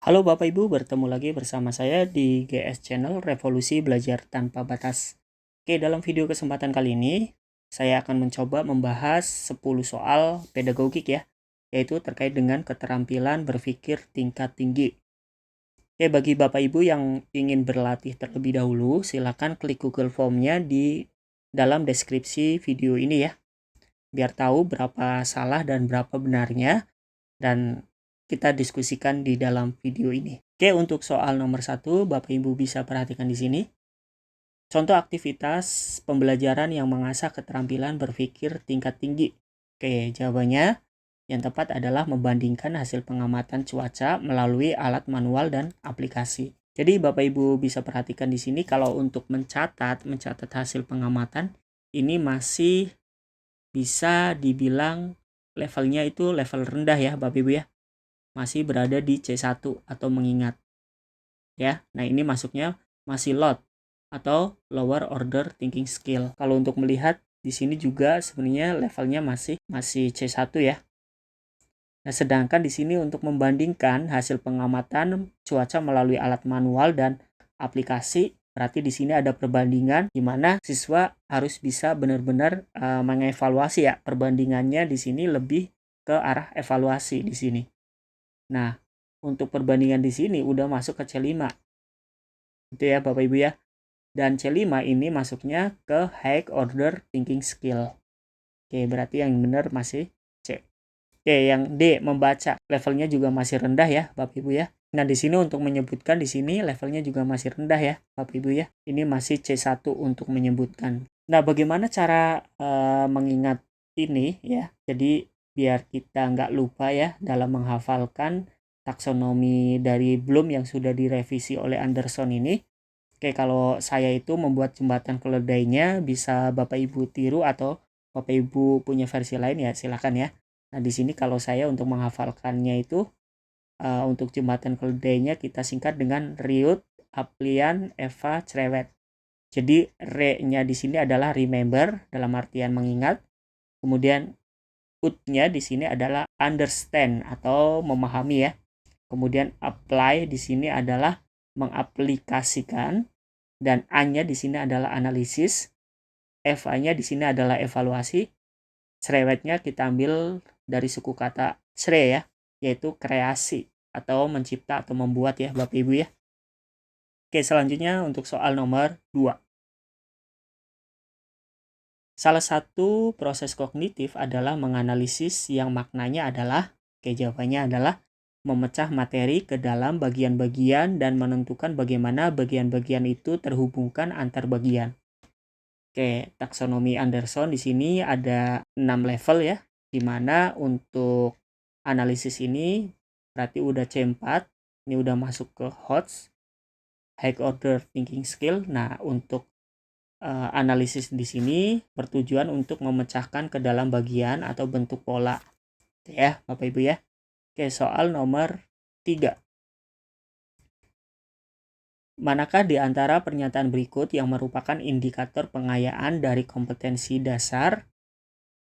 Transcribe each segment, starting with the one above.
Halo Bapak Ibu, bertemu lagi bersama saya di GS Channel Revolusi Belajar Tanpa Batas. Oke, dalam video kesempatan kali ini, saya akan mencoba membahas 10 soal pedagogik ya, yaitu terkait dengan keterampilan berpikir tingkat tinggi. Oke, bagi Bapak Ibu yang ingin berlatih terlebih dahulu, silakan klik Google Form-nya di dalam deskripsi video ini ya, biar tahu berapa salah dan berapa benarnya, dan kita diskusikan di dalam video ini. Oke, untuk soal nomor 1, Bapak Ibu bisa perhatikan di sini. Contoh aktivitas pembelajaran yang mengasah keterampilan berpikir tingkat tinggi. Oke, jawabannya yang tepat adalah membandingkan hasil pengamatan cuaca melalui alat manual dan aplikasi. Jadi Bapak Ibu bisa perhatikan di sini kalau untuk mencatat hasil pengamatan ini masih bisa dibilang levelnya itu level rendah ya Bapak Ibu ya. Masih berada di C1 atau mengingat. Ya. Nah, ini masuknya masih LOT atau lower order thinking skill. Kalau untuk melihat di sini juga sebenarnya levelnya masih C1 ya. Nah, sedangkan di sini untuk membandingkan hasil pengamatan cuaca melalui alat manual dan aplikasi, berarti di sini ada perbandingan di mana siswa harus bisa benar-benar mengevaluasi ya. Perbandingannya di sini lebih ke arah evaluasi di sini. Nah, untuk perbandingan di sini udah masuk ke C5. Itu ya Bapak Ibu ya. Dan C5 ini masuknya ke high order thinking skill. Oke, berarti yang benar masih C. Oke, yang D membaca. Levelnya juga masih rendah ya Bapak Ibu ya. Nah, di sini untuk menyebutkan di sini levelnya juga masih rendah ya Bapak Ibu ya. Ini masih C1 untuk menyebutkan. Nah, bagaimana cara mengingat ini ya. Jadi biar kita nggak lupa ya dalam menghafalkan taksonomi dari Bloom yang sudah direvisi oleh Anderson ini. Oke, kalau saya itu membuat jembatan keledainya bisa Bapak Ibu tiru atau Bapak Ibu punya versi lain ya silakan ya. Nah, di sini kalau saya untuk menghafalkannya itu untuk jembatan keledainya kita singkat dengan Riut Aplian Eva Cerewet. Jadi re-nya di sini adalah remember dalam artian mengingat. Kemudian ut-nya di sini adalah understand atau memahami ya. Kemudian apply di sini adalah mengaplikasikan, dan A-nya di sini adalah analisis, F-nya di sini adalah evaluasi, cerewetnya kita ambil dari suku kata cre ya, yaitu kreasi atau mencipta atau membuat ya Bapak Ibu ya. Oke, selanjutnya untuk soal nomor 2. Salah satu proses kognitif adalah menganalisis yang maknanya adalah, jawabannya adalah memecah materi ke dalam bagian-bagian dan menentukan bagaimana bagian-bagian itu terhubungkan antar bagian. Oke, taksonomi Anderson di sini ada 6 level ya, di mana untuk analisis ini berarti udah C4, ini udah masuk ke HOTS, High Order Thinking Skill. Nah, untuk analisis di sini bertujuan untuk memecahkan ke dalam bagian atau bentuk pola. Ya, Bapak Ibu ya. Oke, soal nomor 3. Manakah di antara pernyataan berikut yang merupakan indikator pengayaan dari kompetensi dasar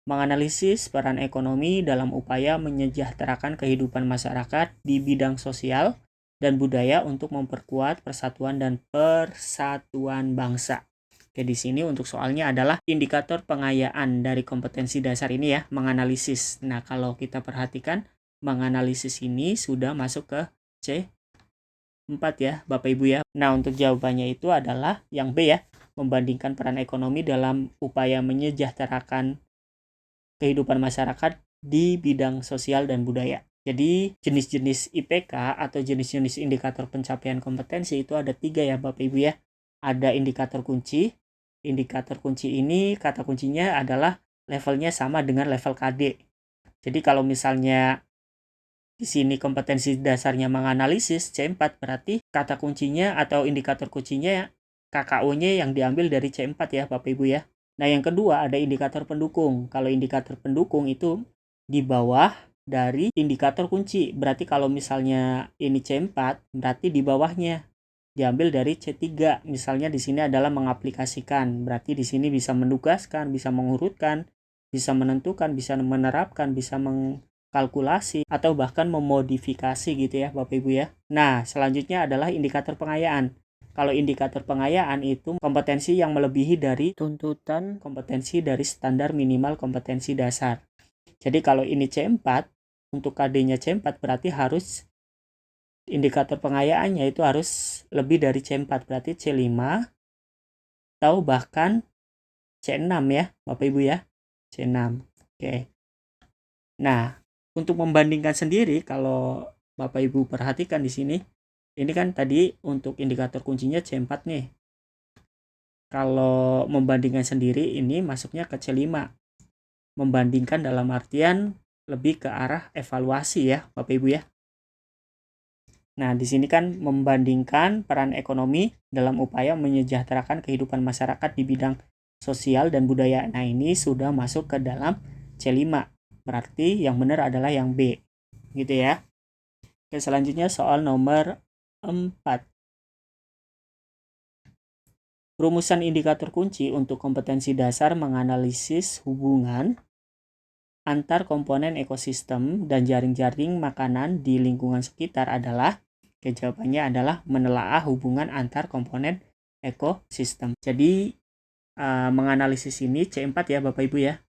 menganalisis peran ekonomi dalam upaya menyejahterakan kehidupan masyarakat di bidang sosial dan budaya untuk memperkuat persatuan dan persatuan bangsa? Oke, di sini untuk soalnya adalah indikator pengayaan dari kompetensi dasar ini ya, menganalisis. Nah, kalau kita perhatikan, menganalisis ini sudah masuk ke C4 ya, Bapak Ibu ya. Nah, untuk jawabannya itu adalah yang B ya, membandingkan peran ekonomi dalam upaya menyejahterakan kehidupan masyarakat di bidang sosial dan budaya. Jadi, jenis-jenis IPK atau jenis-jenis indikator pencapaian kompetensi itu ada 3 ya, Bapak Ibu ya. Ada indikator kunci. Indikator kunci ini kata kuncinya adalah levelnya sama dengan level KD. Jadi kalau misalnya di sini kompetensi dasarnya menganalisis C4, berarti kata kuncinya atau indikator kuncinya KKO-nya yang diambil dari C4 ya Bapak Ibu ya. Nah, yang kedua ada indikator pendukung. Kalau indikator pendukung itu di bawah dari indikator kunci. Berarti kalau misalnya ini C4, berarti di bawahnya diambil dari C3. Misalnya di sini adalah mengaplikasikan. Berarti di sini bisa menugaskan, bisa mengurutkan, bisa menentukan, bisa menerapkan, bisa kalkulasi, atau bahkan memodifikasi gitu ya Bapak Ibu ya. Nah, selanjutnya adalah indikator pengayaan. Kalau indikator pengayaan itu kompetensi yang melebihi dari tuntutan kompetensi dari standar minimal kompetensi dasar. Jadi kalau ini C4, untuk KD-nya C4 berarti harus indikator pengayaannya itu harus lebih dari C4, berarti C5 atau bahkan C6 ya Bapak Ibu ya. C6. Oke. Nah, untuk membandingkan sendiri kalau Bapak Ibu perhatikan di sini, ini kan tadi untuk indikator kuncinya C4 nih. Kalau membandingkan sendiri ini masuknya ke C5. Membandingkan dalam artian lebih ke arah evaluasi ya Bapak Ibu ya. Nah, di sini kan membandingkan peran ekonomi dalam upaya menyejahterakan kehidupan masyarakat di bidang sosial dan budaya. Nah, ini sudah masuk ke dalam C5. Berarti yang benar adalah yang B. Gitu ya. Oke, selanjutnya soal nomor 4. Rumusan indikator kunci untuk kompetensi dasar menganalisis hubungan antar komponen ekosistem dan jaring-jaring makanan di lingkungan sekitar adalah, jawabannya adalah menelaah hubungan antar komponen ekosistem. Jadi menganalisis ini C4 ya Bapak Ibu ya.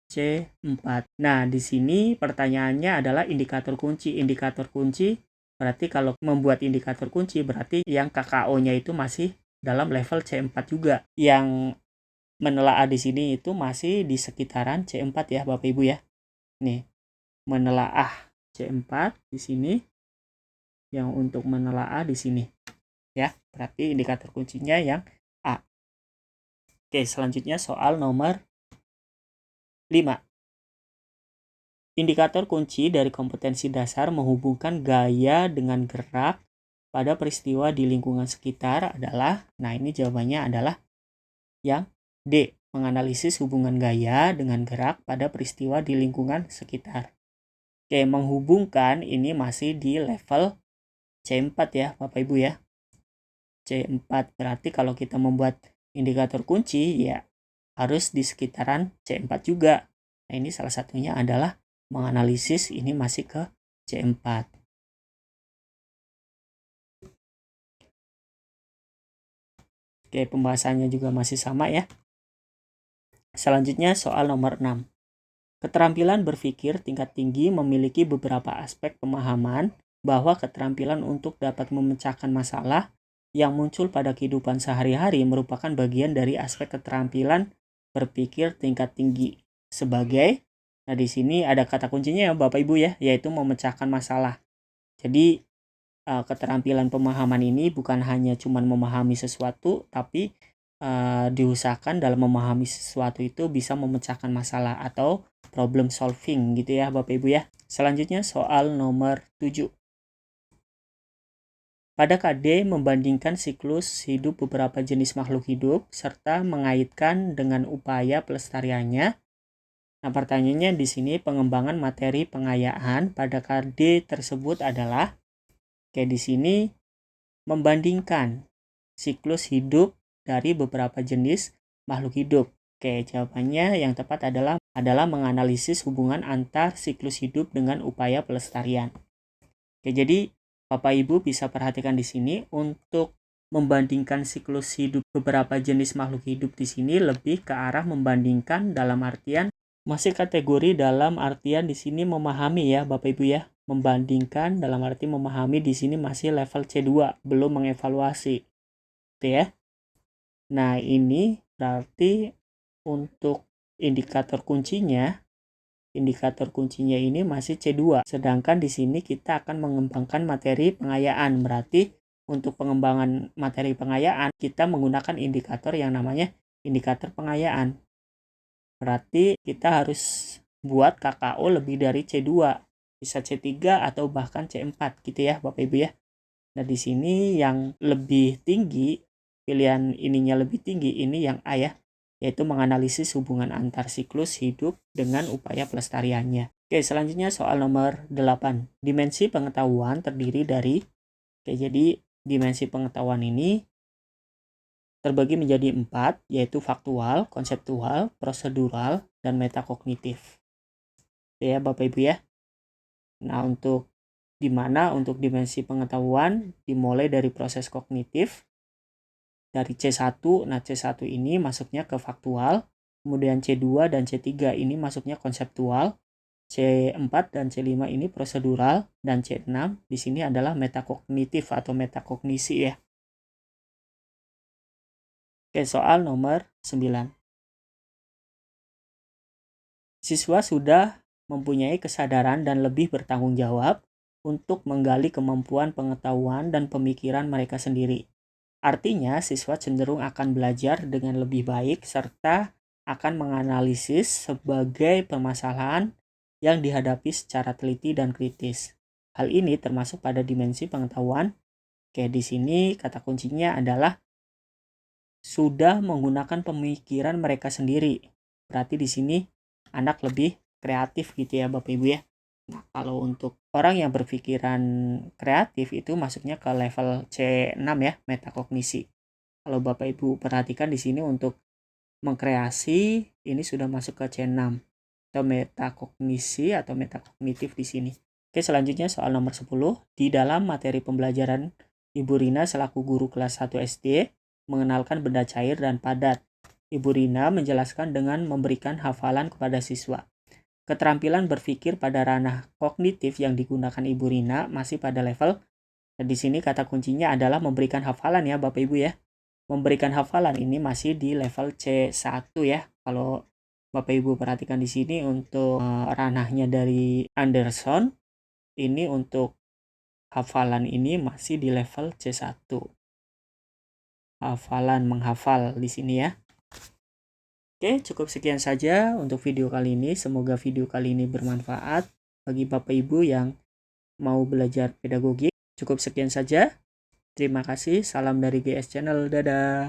C4. Nah, di sini pertanyaannya adalah indikator kunci. Indikator kunci berarti kalau membuat indikator kunci berarti yang KKO-nya itu masih dalam level C4 juga. Yang menelaah di sini itu masih di sekitaran C4 ya Bapak Ibu ya. Nih, menelaah C4 di sini, yang untuk menelaah di sini. Ya, berarti indikator kuncinya yang A. Oke, selanjutnya soal nomor 5. Indikator kunci dari kompetensi dasar menghubungkan gaya dengan gerak pada peristiwa di lingkungan sekitar adalah, nah ini jawabannya adalah yang D, menganalisis hubungan gaya dengan gerak pada peristiwa di lingkungan sekitar. Oke, menghubungkan ini masih di level C4 ya Bapak Ibu ya. C4 berarti kalau kita membuat indikator kunci ya harus di sekitaran C4 juga. Nah, ini salah satunya adalah menganalisis, ini masih ke C4. Oke, pembahasannya juga masih sama ya. Selanjutnya soal nomor 6. Keterampilan berpikir tingkat tinggi memiliki beberapa aspek pemahaman bahwa keterampilan untuk dapat memecahkan masalah yang muncul pada kehidupan sehari-hari merupakan bagian dari aspek keterampilan berpikir tingkat tinggi. Sebagai, nah di sini ada kata kuncinya ya Bapak Ibu ya, yaitu memecahkan masalah. Jadi keterampilan pemahaman ini bukan hanya cuma memahami sesuatu, tapi diusahakan dalam memahami sesuatu itu bisa memecahkan masalah atau problem solving gitu ya Bapak Ibu ya. Selanjutnya soal nomor 7. Pada KD membandingkan siklus hidup beberapa jenis makhluk hidup serta mengaitkan dengan upaya pelestariannya. Nah, pertanyaannya di sini pengembangan materi pengayaan pada KD tersebut adalah, di sini membandingkan siklus hidup dari beberapa jenis makhluk hidup. Jawabannya yang tepat adalah menganalisis hubungan antar siklus hidup dengan upaya pelestarian. Jadi Bapak Ibu bisa perhatikan di sini untuk membandingkan siklus hidup beberapa jenis makhluk hidup di sini lebih ke arah membandingkan dalam artian masih kategori dalam artian di sini memahami ya Bapak Ibu ya. Membandingkan dalam arti memahami di sini masih level C2, belum mengevaluasi. Gitu ya. Nah, ini berarti untuk indikator kuncinya ini masih C2. Sedangkan di sini kita akan mengembangkan materi pengayaan. Berarti untuk pengembangan materi pengayaan kita menggunakan indikator yang namanya indikator pengayaan. Berarti kita harus buat KKO lebih dari C2. Bisa C3 atau bahkan C4 gitu ya Bapak Ibu ya. Nah, di sini yang lebih tinggi, pilihan ininya lebih tinggi, ini yang A ya, yaitu menganalisis hubungan antar siklus hidup dengan upaya pelestariannya. Oke, selanjutnya soal nomor 8. Dimensi pengetahuan terdiri dari, jadi dimensi pengetahuan ini terbagi menjadi 4, yaitu faktual, konseptual, prosedural, dan metakognitif. Ya Bapak Ibu ya. Nah, untuk untuk dimensi pengetahuan dimulai dari proses kognitif dari C1. Nah, C1 ini masuknya ke faktual, kemudian C2 dan C3 ini masuknya konseptual, C4 dan C5 ini prosedural, dan C6 di sini adalah metakognitif atau metakognisi ya. Oke, soal nomor 9. Siswa sudah mempunyai kesadaran dan lebih bertanggung jawab untuk menggali kemampuan pengetahuan dan pemikiran mereka sendiri. Artinya, siswa cenderung akan belajar dengan lebih baik serta akan menganalisis sebagai permasalahan yang dihadapi secara teliti dan kritis. Hal ini termasuk pada dimensi pengetahuan. Kayak di sini kata kuncinya adalah sudah menggunakan pemikiran mereka sendiri. Berarti di sini anak lebih kreatif gitu ya Bapak Ibu ya. Nah, kalau untuk orang yang berpikiran kreatif itu masuknya ke level C6 ya, metakognisi. Kalau Bapak Ibu perhatikan di sini untuk mengkreasi ini sudah masuk ke C6 atau metakognisi atau metakognitif di sini. Oke, selanjutnya soal nomor 10. Di dalam materi pembelajaran, Ibu Rina selaku guru kelas 1 SD mengenalkan benda cair dan padat. Ibu Rina menjelaskan dengan memberikan hafalan kepada siswa. Keterampilan berpikir pada ranah kognitif yang digunakan Ibu Rina masih pada level, dan di sini kata kuncinya adalah memberikan hafalan ya Bapak Ibu ya. Memberikan hafalan ini masih di level C1 ya. Kalau Bapak Ibu perhatikan di sini untuk ranahnya dari Anderson, ini untuk hafalan ini masih di level C1. Hafalan, menghafal di sini ya. Oke, cukup sekian saja untuk video kali ini. Semoga video kali ini bermanfaat bagi Bapak Ibu yang mau belajar pedagogi. Cukup sekian saja. Terima kasih. Salam dari GS Channel. Dadah.